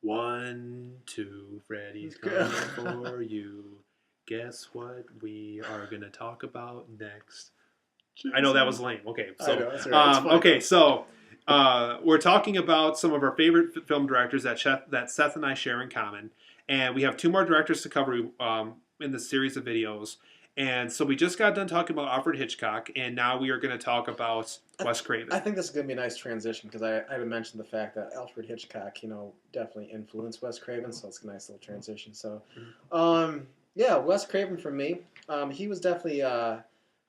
1, 2, Freddy's coming for you. Guess what we are going to talk about next? I know that was lame. Okay, so I know, that's right. It's fine. okay, so we're talking about some of our favorite film directors that Seth and I share in common, and we have two more directors to cover in this series of videos. And so we just got done talking about Alfred Hitchcock, and now we are going to talk about Wes Craven. I think this is going to be a nice transition because I haven't mentioned the fact that Alfred Hitchcock, definitely influenced Wes Craven, so it's a nice little transition. So, yeah, Wes Craven for me, he was definitely, I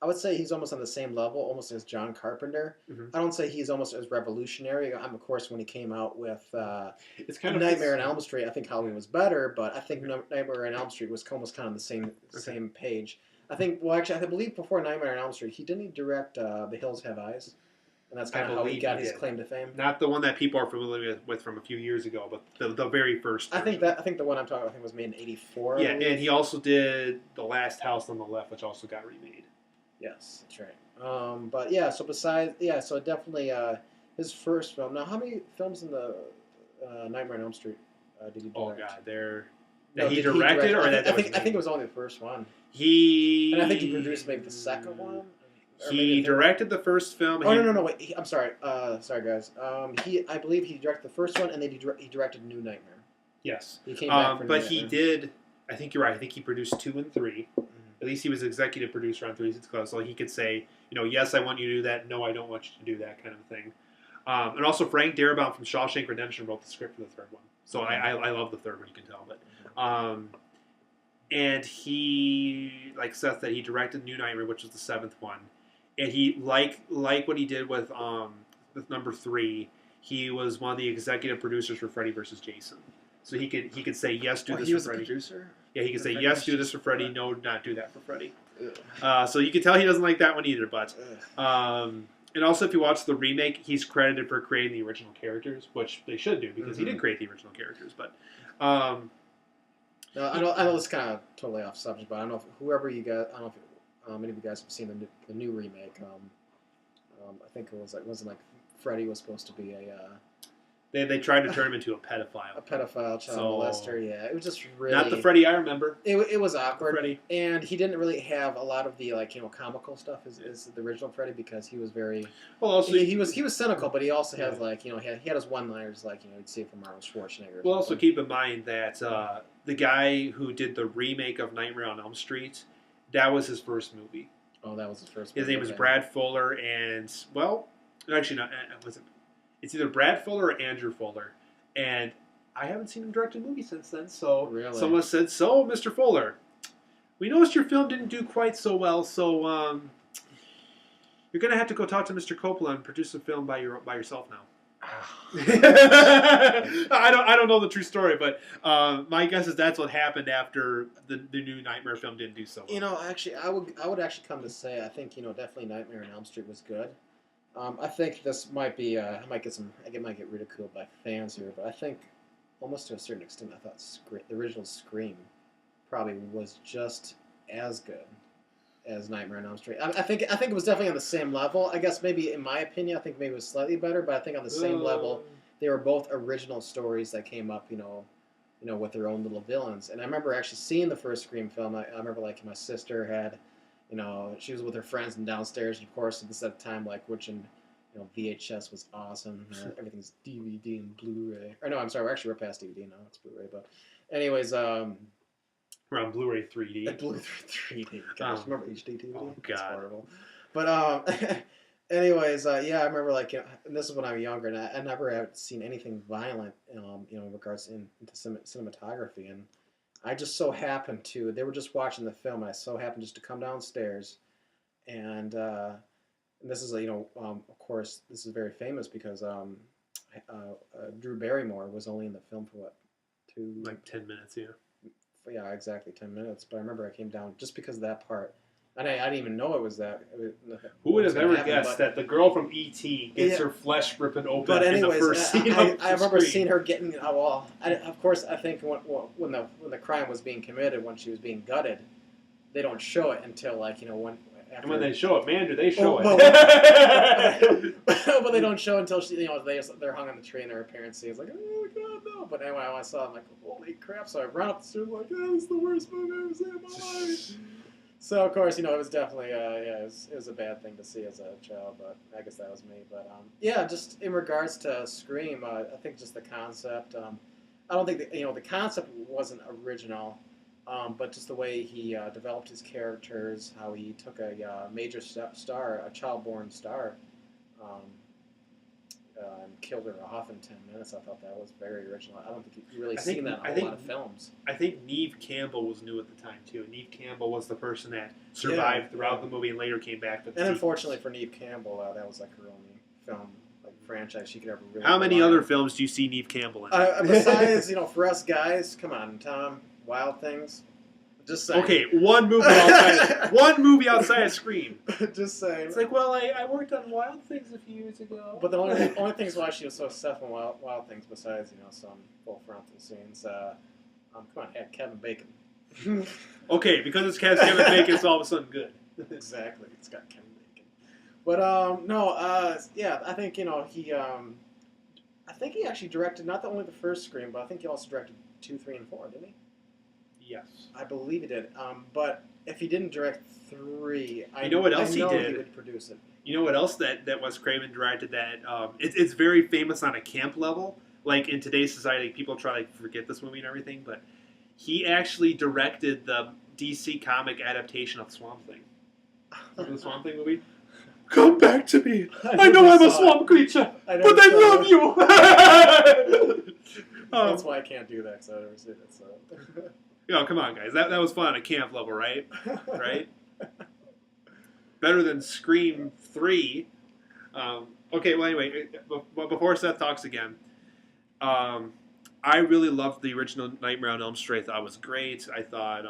would say he's almost on the same level, almost as John Carpenter. Mm-hmm. I don't say he's almost as revolutionary. Of course, when he came out with it's kind of Nightmare on Elm Street, I think Halloween was better, but I think Nightmare on Elm Street was almost kind of the same page. I think, well, actually, I believe before Nightmare on Elm Street, he direct The Hills Have Eyes, and that's kind of how he got his claim to fame. Not the one that people are familiar with from a few years ago, but the very first version. I think the one I'm talking about was made in '84. Yeah, and he also did The Last House on the Left, which also got remade. Yes, that's right. But yeah, so so definitely his first film. Now, how many films in the Nightmare on Elm Street did he direct? Oh God, No, that he directed, or that I think it was only the first one. And I think he produced maybe the second one. He directed the first film. Oh no! Wait, I'm sorry. Sorry, guys. I believe he directed the first one, and then he directed New Nightmare. Yes. He came back for New but Nightmare. he did. I think you're right. I think he produced 2 and 3. Mm-hmm. At least he was executive producer on 3 Six Club, so he could say, yes, I want you to do that. No, I don't want you to do that, kind of thing. And also, Frank Darabont from Shawshank Redemption wrote the script for the third one. So I love the third one. You can tell, but. And he, like Seth said, he directed New Nightmare, which was the 7th one. And he, like what he did with number 3, he was one of the executive producers for Freddy vs. Jason. So he could say yes, do this for Freddy. Producer? Yeah, he could say yes, do this for Freddy. No, not do that for Freddy. So you can tell he doesn't like that one either. But and also, if you watch the remake, he's credited for creating the original characters, which they should do because he did create the original characters. But no, I know this is kind of totally off subject, but I don't know if whoever you guys, I don't know if many of you guys have seen the new remake. I think it wasn't like Freddy was supposed to be a. They tried to turn him into a pedophile. A pedophile child molester, yeah. It was just really not the Freddy I remember. It was awkward, Freddy. And he didn't really have a lot of the comical stuff as the original Freddy because he was very well. Also, he was cynical, but he also has he had his one-liners you'd see from Arnold Schwarzenegger. Well, also keep in mind that the guy who did the remake of Nightmare on Elm Street, that was his first movie. Oh, that was his first. His name was Brad Fuller, and actually not. It's either Brad Fuller or Andrew Fuller, and I haven't seen him direct a movie since then. So someone said, "So, Mr. Fuller, we noticed your film didn't do quite so well. So you're gonna have to go talk to Mr. Coppola and produce a film by yourself now." I don't know the true story, but my guess is that's what happened after the new Nightmare film didn't do so well. Actually, I would actually come to say I think definitely Nightmare on Elm Street was good. I think this might be I might get ridiculed by fans here, but I think almost to a certain extent I thought the original Scream probably was just as good as Nightmare on Elm Street. I think it was definitely on the same level. I guess maybe in my opinion I think maybe it was slightly better, but I think on the same level they were both original stories that came up with their own little villains. And I remember actually seeing the first Scream film. I remember my sister had. She was with her friends and downstairs, and of course, at this time, watching, VHS was awesome. Everything's DVD and Blu-ray. Or no, I'm sorry, we're past DVD now. It's Blu-ray, but anyways, we're on Blu-ray 3D. Blu-ray 3D. Gosh, remember HD DVD? Oh God, that's horrible. But anyways, yeah, I remember and this is when I was younger, and I never had seen anything violent, in regards into cinematography and. I just so happened to. They were just watching the film, and I so happened just to come downstairs, and this is of course, this is very famous because Drew Barrymore was only in the film for 10 minutes, yeah. Yeah, exactly 10 minutes. But I remember I came down just because of that part. And I didn't even know it was that. Who would have ever guessed that the girl from E.T. gets her flesh ripping open in the first scene? I remember seeing her getting. Of course, I think when the crime was being committed, when she was being gutted, they don't show it until when And when they show it, man, do they show Well, it. but they don't show until they're hung on the tree and her parents see. It's like, oh my god, no. But anyway, when I saw it, I'm like, holy crap! So I ran up the stairs like, oh, this is the worst movie I've ever seen in my life. So of course, it was definitely it was a bad thing to see as a child, but I guess that was me. But just in regards to Scream, I think just the concept. I don't think the concept wasn't original, but just the way he developed his characters, how he took a major star, a child-born star, and killed her off in 10 minutes. I thought that was very original. I don't think you've really seen that in a whole lot of films. I think Neve Campbell was new at the time, too. Neve Campbell was the person that survived throughout the movie and later came back. And unfortunately for Neve Campbell, that was like her only film franchise she could ever really. How many other films do you see Neve Campbell in? Besides, for us guys, come on, Tom, Wild Things. Just saying. Okay, one movie outside of Scream. Just saying. It's like, well, I worked on Wild Things a few years ago. But the only things why she was so successful in Wild Things, besides some full frontal scenes, come on, had Kevin Bacon. Okay, because it's Kevin Bacon, it's all of a sudden good. Exactly, it's got Kevin Bacon. But I think I think he actually directed not only the first Scream, but I think he also directed 2, 3, and 4, didn't he? Yes. I believe he did. But if he didn't direct 3, I know what else he did. He would produce it. You know what else that Wes Craven directed that it's very famous on a camp level. Like in today's society, people try to forget this movie and everything, but he actually directed the DC comic adaptation of Swamp Thing. Remember the Swamp Thing movie? Come back to me. I know I'm a swamp creature, but I love you. That's why I can't do that, because I've never seen it. So. Come on, guys. That was fun on a camp level, right? Right? Better than Scream 3. Okay, well, anyway, before Seth talks again, I really loved the original Nightmare on Elm Street. I thought it was great. I thought,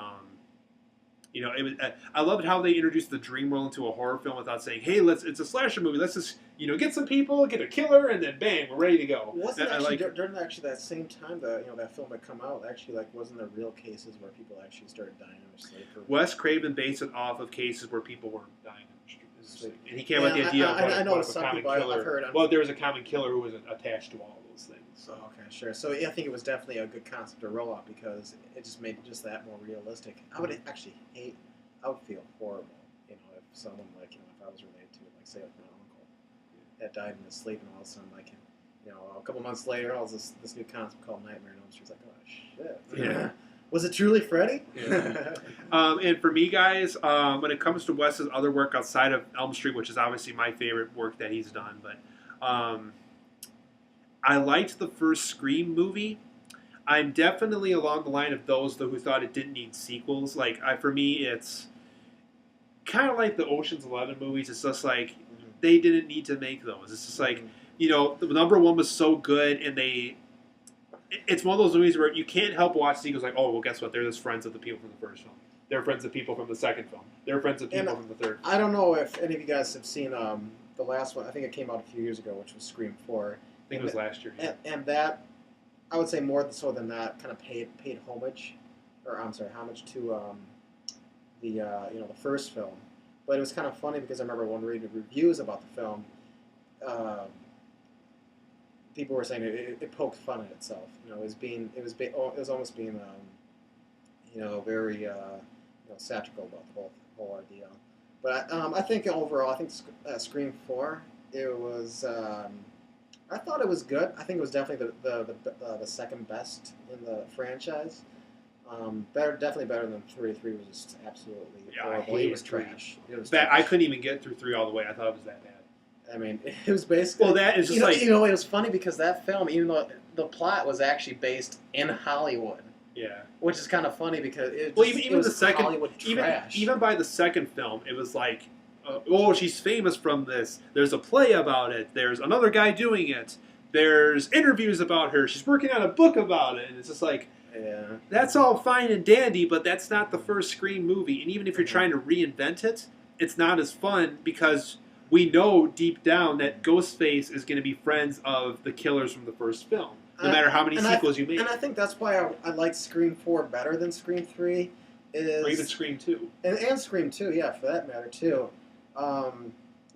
it was. I loved how they introduced the dream world into a horror film without saying, "Hey, it's a slasher movie. Let's just get some people, get a killer, and then bang, we're ready to go." Wasn't during that same time that film had come out? Actually, wasn't there real cases where people actually started dying in their sleep? Wes Craven based it off of cases where people were dying in their sleep, and he came up with the idea of a common killer. Well, there was a common killer who was attached to all those things. So. Okay, sure. So I think it was definitely a good concept to roll out because it just made it just that more realistic. I would actually I would feel horrible, if someone if I was related to it, say my uncle that died in his sleep, and all of a sudden, a couple months later, all this new concept called Nightmare on Elm Street. Like, oh shit! Yeah. Was it truly Freddy? Yeah. And for me, guys, when it comes to Wes's other work outside of Elm Street, which is obviously my favorite work that he's done, but I liked the first Scream movie. I'm definitely along the line of those who thought it didn't need sequels. For me, it's kind of like the Ocean's 11 movies. It's just like they didn't need to make those. It's just like the number one was so good, and it's one of those movies where you can't help watch sequels. Like, oh well, guess what? They're just friends of the people from the first film. They're friends of people from the second film. They're friends of people from the third film. I don't know if any of you guys have seen the last one. I think it came out a few years ago, which was Scream 4. I think it was last year. Yeah. And that, I would say more so than that, kind of paid homage, homage to the first film. But it was kind of funny because I remember when reading reviews about the film, people were saying it poked fun at itself. It was almost being very satirical about the whole ordeal. But I think overall, Scream 4, it was. I thought it was good. I think it was definitely the second best in the franchise. Definitely better than 3. 3 was just absolutely horrible. It was trash. I couldn't even get through 3 all the way. I thought it was that bad. I mean, it was basically. Well, that is just it was funny because that film, even though the plot was actually based in Hollywood. Yeah. Which is kind of funny because even the second Hollywood trash. Even by the second film, it was like, she's famous from this. There's a play about it. There's another guy doing it. There's interviews about her. She's working on a book about it, and it's just like. Yeah. That's all fine and dandy, but that's not the first Scream movie. And even if you're trying to reinvent it, it's not as fun because we know deep down that Ghostface is going to be friends of the killers from the first film, no matter how many sequels you make. And I think that's why I like Scream 4 better than Scream 3, is or even Scream 2. and Scream 2, yeah, for that matter too.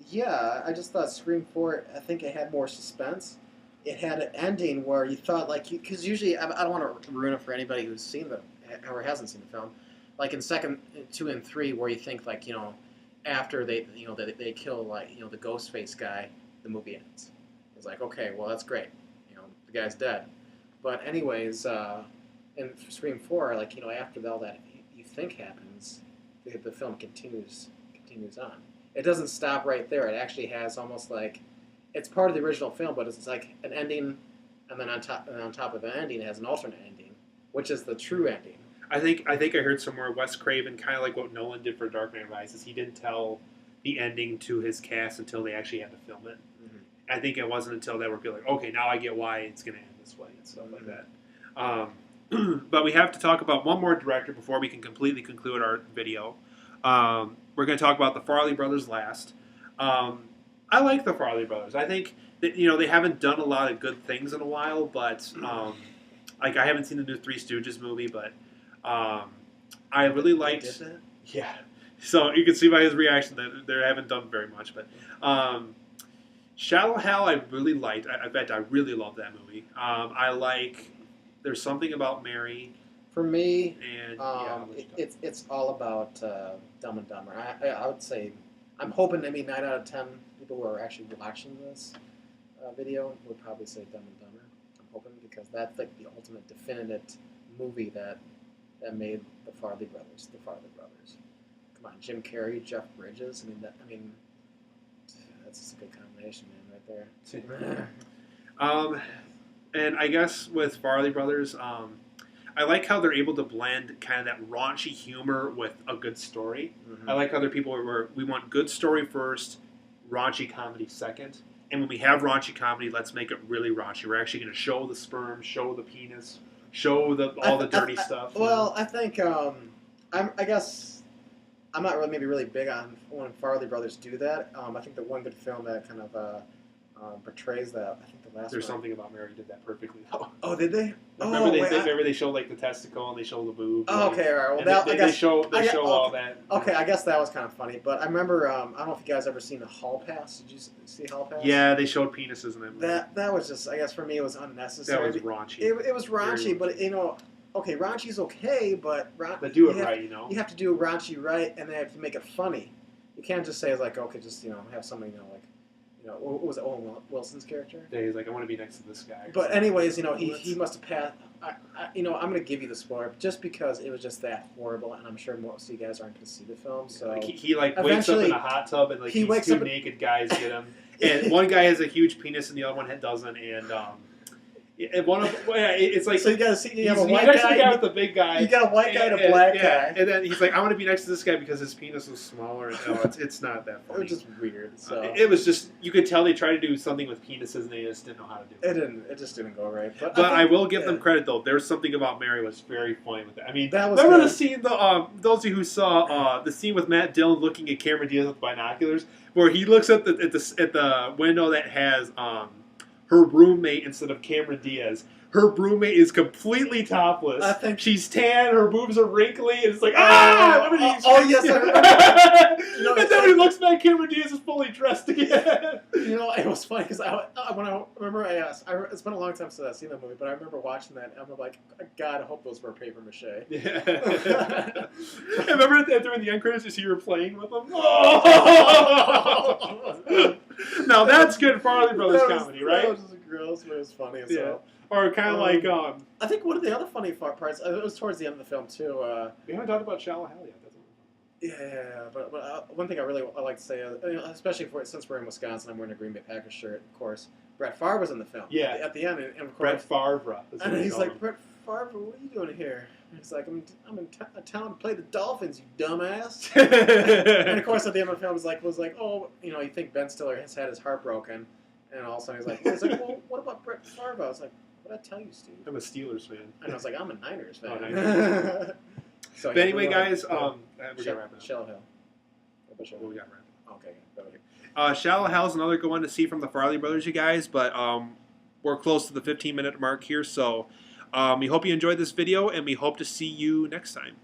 Yeah, I just thought Scream 4. I think it had more suspense. It had an ending where you thought like because usually I don't want to ruin it for anybody who's seen the or hasn't seen the film. Like in second 2 and 3, where you think like after they kill like the Ghostface guy, the movie ends. It's like okay, well that's great, the guy's dead. But anyways, in Scream 4, like after all that you think happens, the film continues on. It doesn't stop right there. It actually has almost like it's part of the original film, but it's like an ending, and then on top of the ending, it has an alternate ending, which is the true ending. I think I heard somewhere Wes Craven, kind of like what Nolan did for Dark Knight Rises, he didn't tell the ending to his cast until they actually had to film it. Mm-hmm. I think it wasn't until they were like, okay, now I get why it's going to end this way and stuff like that. But we have to talk about one more director before we can completely conclude our video. We're going to talk about the Farrelly brothers last. I like the Farrelly brothers. I think that they haven't done a lot of good things in a while, but like I haven't seen the new Three Stooges movie, but I really liked. They did that? Yeah. So you can see by his reaction that they haven't done very much, but Shallow Hal I really liked. I bet I really love that movie. I like. There's something about Mary. For me, and it's all about Dumb and Dumber. I would say I'm hoping maybe 9 out of 10 people who are actually watching this video would probably say Dumb and Dumber. I'm hoping because that's like the ultimate definitive movie that made the Farrelly brothers. Come on, Jim Carrey, Jeff Bridges. I mean, that's just a good combination, man, right there. And I guess with Farrelly brothers, I like how they're able to blend kind of that raunchy humor with a good story. Mm-hmm. I like how other people where we want good story first, raunchy comedy second. And when we have raunchy comedy, let's make it really raunchy. We're actually going to show the sperm, show the penis, show all the dirty stuff. Well, I think I guess I'm not really big on when Farrelly brothers do that. I think the one good film that kind of portrays that. I think the last. There's one. Something about Mary did that perfectly though. Oh, did they? Remember they showed like the testicle and they show the boob. Oh, okay, all right. Well, they show all that. Okay, I guess that was kind of funny. But I remember I don't know if you guys ever seen the Hall Pass. Did you see Hall Pass? Yeah, they showed penises in that movie. That was just I guess for me it was unnecessary. That was raunchy. It was raunchy, but okay, raunchy's okay, but do it right. You have to do raunchy right, and they have to make it funny. You can't just say like okay, just have somebody like. What was it, Owen Wilson's character? Yeah, he's like, I want to be next to this guy. But anyways, he must have passed. I'm going to give you the spoiler just because it was just that horrible, and I'm sure most of you guys aren't going to see the film. So like he wakes up in a hot tub, and like he these two naked guys get him, and one guy has a huge penis, and the other one doesn't, and it's like so you got to see. You have a he's white next guy to the guy with the big guy. You got a white guy and a black guy, and then he's like, I want to be next to this guy because his penis was smaller. And it's not that funny. It was just weird. So it was just you could tell they tried to do something with penises and they just didn't know how to do it. It just didn't go right. But I will give them credit though. There's something about Mary was very funny with that. I mean, that was remember good. the scene? Those of you who saw the scene with Matt Dillon looking at Cameron Diaz with binoculars, where he looks at the window that has her roommate instead of Cameron Diaz. Her roommate is completely topless. I think she's tan. Her boobs are wrinkly, and it's like yes, I remember. And then when he looks back, Cameron Diaz is fully dressed again. It was funny because it's been a long time since I've seen that movie, but I remember watching that. And I'm like, God, I hope those were paper mache. Yeah. I remember during the end credits, you see her playing with them. Now that's good Farrelly Brothers comedy, right? That was just gross, but it was funny as hell. Or kind of like I think one of the other funny parts. It was towards the end of the film too. We haven't talked about Shallow Hal yet. Yeah. But one thing I like to say, especially since we're in Wisconsin, I'm wearing a Green Bay Packers shirt. Of course, Brett Favre was in the film. Yeah. At the end, and of course, Brett Favre. And he's like, Brett Favre, what are you doing here? And he's like, I'm in town to play the Dolphins, you dumbass. And of course, at the end of the film, was like, oh, you think Ben Stiller has had his heart broken, and all of a sudden he's like, well, what about Brett Favre? I was like. What did I tell you, Steve? I'm a Steelers fan. And I was like, I'm a Niners fan. Oh, Niners. So but anyway, guys, we got to wrap it up. Shallow Hal. We got to wrap it up. Okay. Shallow Hal's another good one to see from the Farrelly brothers, you guys. But we're close to the 15-minute mark here, so we hope you enjoyed this video, and we hope to see you next time.